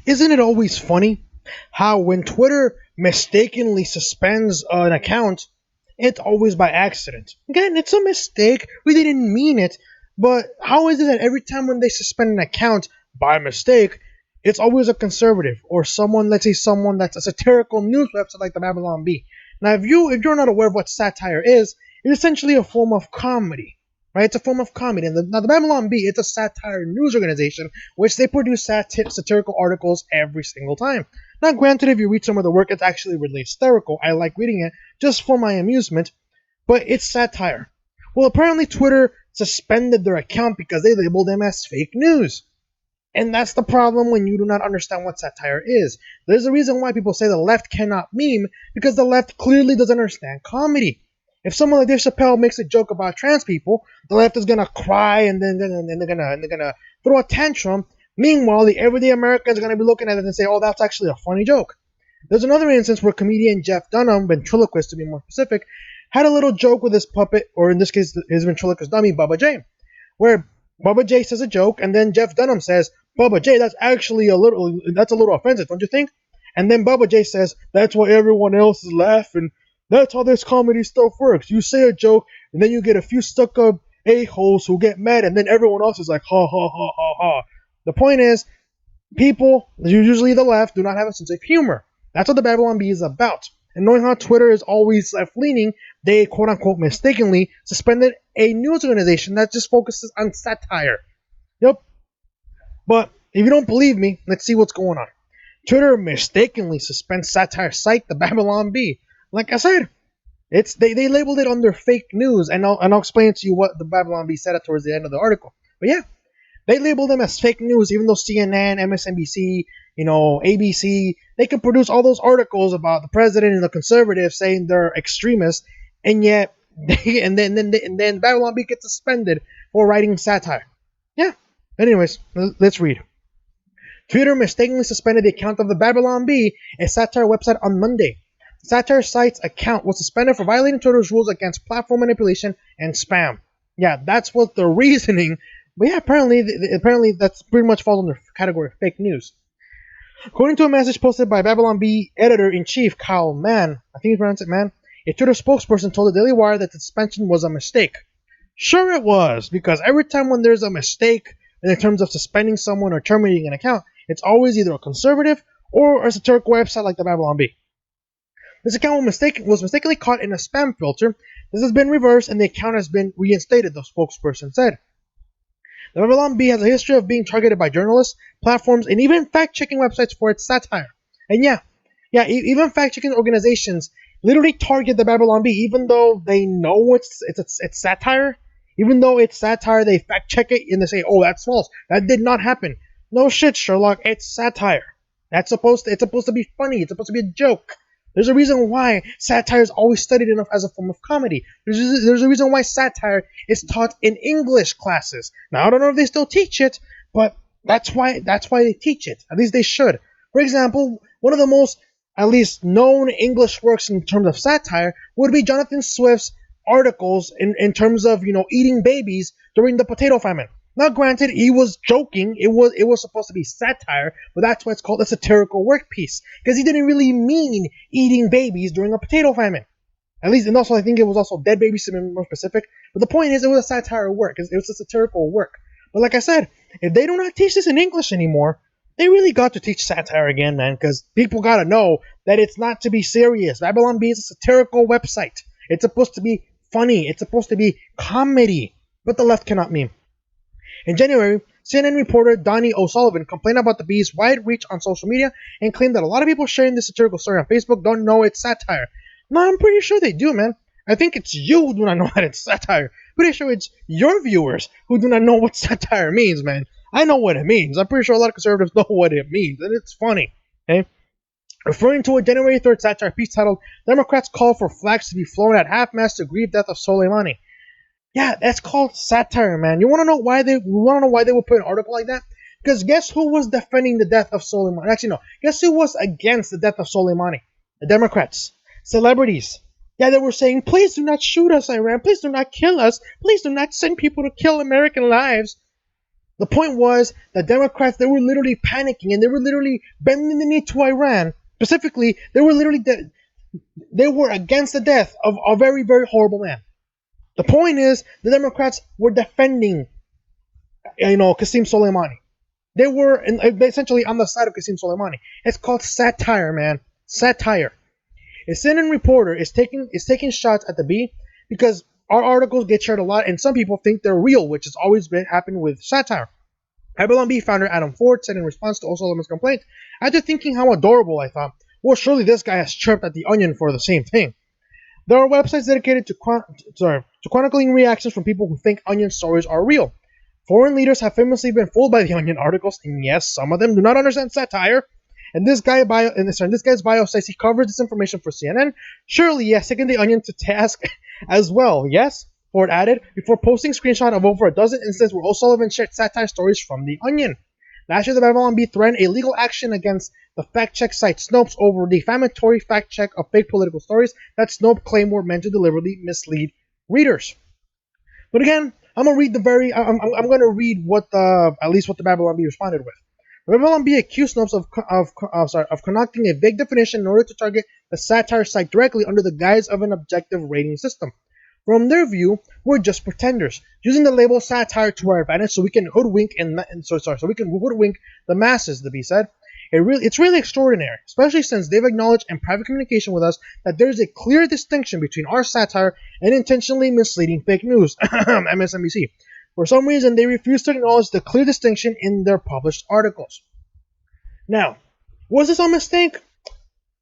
Isn't it always funny how when Twitter mistakenly suspends an account, it's always by accident? Again, it's a mistake. We didn't mean it. But how is it that every time when they suspend an account by mistake, it's always a conservative or someone, let's say someone that's a satirical news website like the Babylon Bee. Now, if you're not aware of what satire is, it's essentially a form of comedy, right? It's a form of comedy. And now the Babylon Bee, it's a satire news organization which they produce satirical articles every single time. Now, granted, if you read some of the work, it's actually really hysterical. I like reading it just for my amusement, but it's satire. Well, apparently Twitter suspended their account because they labeled them as fake news. And that's the problem when you do not understand what satire is. There's a reason why people say the left cannot meme, because the left clearly doesn't understand comedy. If someone like Dave Chappelle makes a joke about trans people, the left is gonna cry and then they're gonna throw a tantrum. Meanwhile, the everyday American is gonna be looking at it and say, "Oh, that's actually a funny joke." There's another instance where comedian Jeff Dunham, ventriloquist to be more specific, had a little joke with his puppet, or in this case, his ventriloquist dummy, Bubba J, where Bubba J says a joke, and then Jeff Dunham says, "Bubba J, that's a little offensive, don't you think?" And then Bubba J says, "That's why everyone else is laughing. That's how this comedy stuff works. You say a joke, and then you get a few stuck-up a-holes who get mad, and then everyone else is like, ha, ha, ha, ha, ha." The point is, people, usually the left, do not have a sense of humor. That's what the Babylon Bee is about. And knowing how Twitter is always left-leaning, they quote-unquote mistakenly suspended a news organization that just focuses on satire. Yep. But if you don't believe me, let's see what's going on. Twitter mistakenly suspends satire site, the Babylon Bee. Like I said, they labeled it under fake news, and I'll explain to you what the Babylon Bee said towards the end of the article. But yeah, they label them as fake news, even though CNN, MSNBC, ABC, they can produce all those articles about the president and the conservatives saying they're extremists, and yet then Babylon Bee gets suspended for writing satire. Yeah. Anyways, let's read. Twitter mistakenly suspended the account of the Babylon Bee, a satire website, on Monday. Satire site's account was suspended for violating Twitter's rules against platform manipulation and spam. Yeah, that's what the reasoning. But yeah, apparently that's pretty much falls under the category of fake news. According to a message posted by Babylon Bee editor-in-chief Kyle Mann, I think he pronounced it Mann, a Twitter spokesperson told the Daily Wire that the suspension was a mistake. Sure it was, because every time when there's a mistake in terms of suspending someone or terminating an account, it's always either a conservative or a satirical website like the Babylon Bee. This account was mistakenly caught in a spam filter. This has been reversed and the account has been reinstated, the spokesperson said. The Babylon Bee has a history of being targeted by journalists, platforms, and even fact-checking websites for its satire. And even fact-checking organizations literally target the Babylon Bee, even though they know it's satire. Even though it's satire, they fact-check it and they say, "Oh, that's false. That did not happen." No shit, Sherlock. It's satire. It's supposed to be funny. It's supposed to be a joke. There's a reason why satire is always studied enough as a form of comedy. There's a reason why satire is taught in English classes. Now, I don't know if they still teach it, but that's why they teach it. At least they should. For example, one of the most, at least, known English works in terms of satire would be Jonathan Swift's articles in terms of, eating babies during the potato famine. Now, granted, he was joking. It was supposed to be satire, but that's why it's called a satirical work piece, because he didn't really mean eating babies during a potato famine. At least, and also I think it was also dead babies, to be more specific. But the point is, it was a satire work. It was a satirical work. But like I said, if they do not teach this in English anymore, they really got to teach satire again, man, because people gotta know that it's not to be serious. Babylon Bee is a satirical website. It's supposed to be funny. It's supposed to be comedy. But the left cannot meme. In January, CNN reporter Donnie O'Sullivan complained about the Bee's wide reach on social media and claimed that a lot of people sharing this satirical story on Facebook don't know it's satire. No, I'm pretty sure they do, man. I think it's you who do not know that it's satire. Pretty sure it's your viewers who do not know what satire means, man. I know what it means. I'm pretty sure a lot of conservatives know what it means, and it's funny. Okay? Referring to a January 3rd satire piece titled "Democrats Call for Flags to be Flown at Half-Mast to Grieve Death of Soleimani." Yeah, that's called satire, man. You want to know why they would put an article like that? Because guess who was defending the death of Soleimani? Actually, no. Guess who was against the death of Soleimani? The Democrats. Celebrities. Yeah, they were saying, "Please do not shoot us, Iran. Please do not kill us. Please do not send people to kill American lives." The point was that Democrats, they were literally panicking and they were literally bending the knee to Iran. Specifically, they were against the death of a very, very horrible man. The point is, the Democrats were defending, Qasem Soleimani. They were essentially on the side of Qasem Soleimani. It's called satire, man. Satire. A CNN reporter is taking shots at the Bee because our articles get shared a lot, and some people think they're real, which has always been happened with satire. Babylon Bee founder Adam Ford said in response to O'Sullivan's complaint, after thinking how adorable, I thought, well, surely this guy has chirped at the Onion for the same thing. There are websites dedicated to chronicling reactions from people who think Onion stories are real. Foreign leaders have famously been fooled by the Onion articles, and yes, some of them do not understand satire. And this guy's bio says he covers this information for CNN. Surely he has taken the Onion to task as well. Yes, Ford added, before posting screenshot of over a dozen instances where O'Sullivan shared satire stories from the Onion. Last year, the Babylon Bee threatened a legal action against the fact-check site Snopes over defamatory fact-check of fake political stories that Snopes claimed were meant to deliberately mislead readers. But again, I'm gonna read what the Babylon Bee responded with. The Babylon Bee accused Snopes of conducting a vague definition in order to target the satire site directly under the guise of an objective rating system. From their view, we're just pretenders, using the label satire to our advantage so we can hoodwink the masses, the Bee said. It's really extraordinary, especially since they've acknowledged in private communication with us that there's a clear distinction between our satire and intentionally misleading fake news, MSNBC. For some reason, they refuse to acknowledge the clear distinction in their published articles. Now, was this a mistake?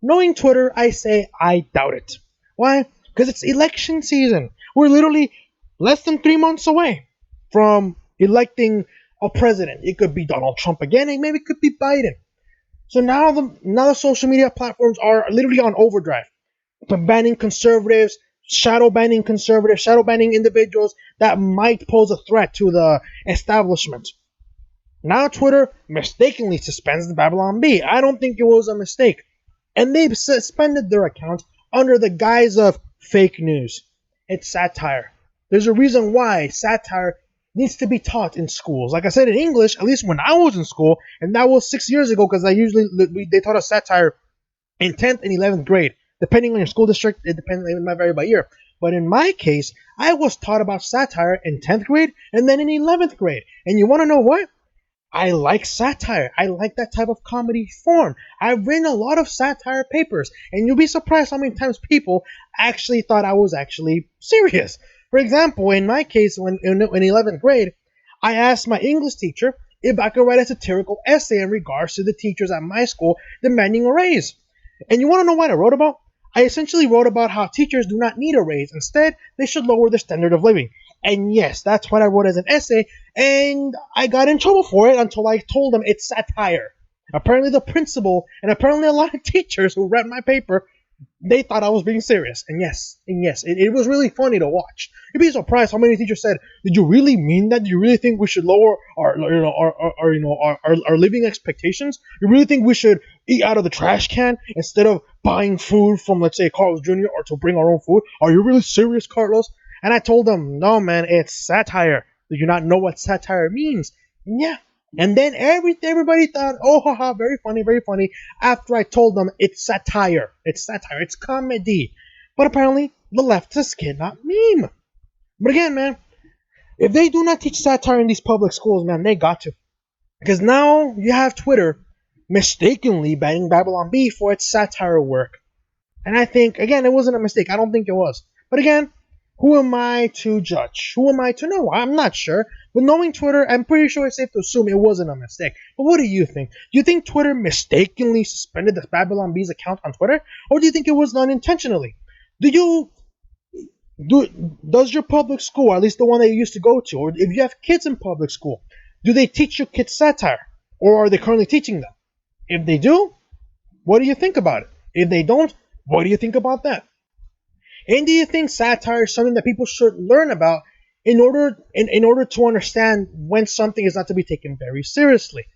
Knowing Twitter, I say I doubt it. Why? Because it's election season. We're literally less than 3 months away from electing a president. It could be Donald Trump again, and maybe it could be Biden. So now the social media platforms are literally on overdrive, banning conservatives, shadow banning individuals that might pose a threat to the establishment. Now Twitter mistakenly suspends the Babylon Bee. I don't think it was a mistake. And they've suspended their account under the guise of fake news. It's satire. There's a reason why satire needs to be taught in schools. Like I said, in English, at least when I was in school, and that was 6 years ago, because they taught us satire in 10th and 11th grade. Depending on your school district, it might vary by year. But in my case, I was taught about satire in 10th grade and then in 11th grade. And you want to know what? I like satire. I like that type of comedy form. I've written a lot of satire papers, and you'll be surprised how many times people actually thought I was actually serious. For example, in my case, when in 11th grade, I asked my English teacher if I could write a satirical essay in regards to the teachers at my school demanding a raise. And you want to know what I wrote about? I essentially wrote about how teachers do not need a raise. Instead, they should lower their standard of living. And yes, that's what I wrote as an essay, and I got in trouble for it until I told them it's satire. Apparently the principal, and apparently a lot of teachers who read my paper, they thought I was being serious. And yes, it was really funny to watch. You'd be surprised how many teachers said, "Did you really mean that? Do you really think we should lower our living expectations? You really think we should eat out of the trash can instead of buying food from, let's say, Carlos Jr. or to bring our own food? Are you really serious, Carlos?" And I told them, "No, man, it's satire. Do you not know what satire means?" Yeah. And then everybody thought, "Oh, haha, very funny, very funny." After I told them it's satire, it's comedy. But apparently, the leftists cannot meme. But again, man, if they do not teach satire in these public schools, man, they got to. Because now you have Twitter mistakenly banning Babylon Bee for its satire work. And I think, again, it wasn't a mistake. I don't think it was. But again, who am I to judge? Who am I to know? I'm not sure. But knowing Twitter, I'm pretty sure it's safe to assume it wasn't a mistake. But what do you think? Do you think Twitter mistakenly suspended the Babylon Bee's account on Twitter? Or do you think it was done intentionally? Does your public school, or at least the one that you used to go to, or if you have kids in public school, do they teach your kids satire? Or are they currently teaching them? If they do, what do you think about it? If they don't, what do you think about that? And do you think satire is something that people should learn about in order to understand when something is not to be taken very seriously?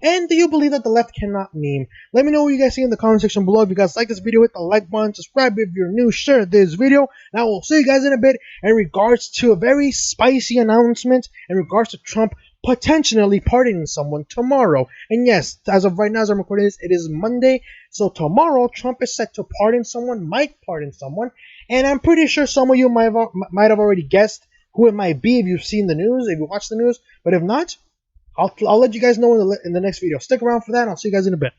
And do you believe that the left cannot meme? Let me know what you guys think in the comment section below. If you guys like this video, hit the like button, subscribe if you're new, share this video, and I will see you guys in a bit in regards to a very spicy announcement in regards to Trump potentially pardoning someone tomorrow. And yes, as of right now, as I'm recording this, it is Monday. So tomorrow, Trump is set to pardon someone, might pardon someone. And I'm pretty sure some of you might have already guessed who it might be if you've seen the news, if you watch the news. But if not, I'll let you guys know in the next video. Stick around for that. I'll see you guys in a bit.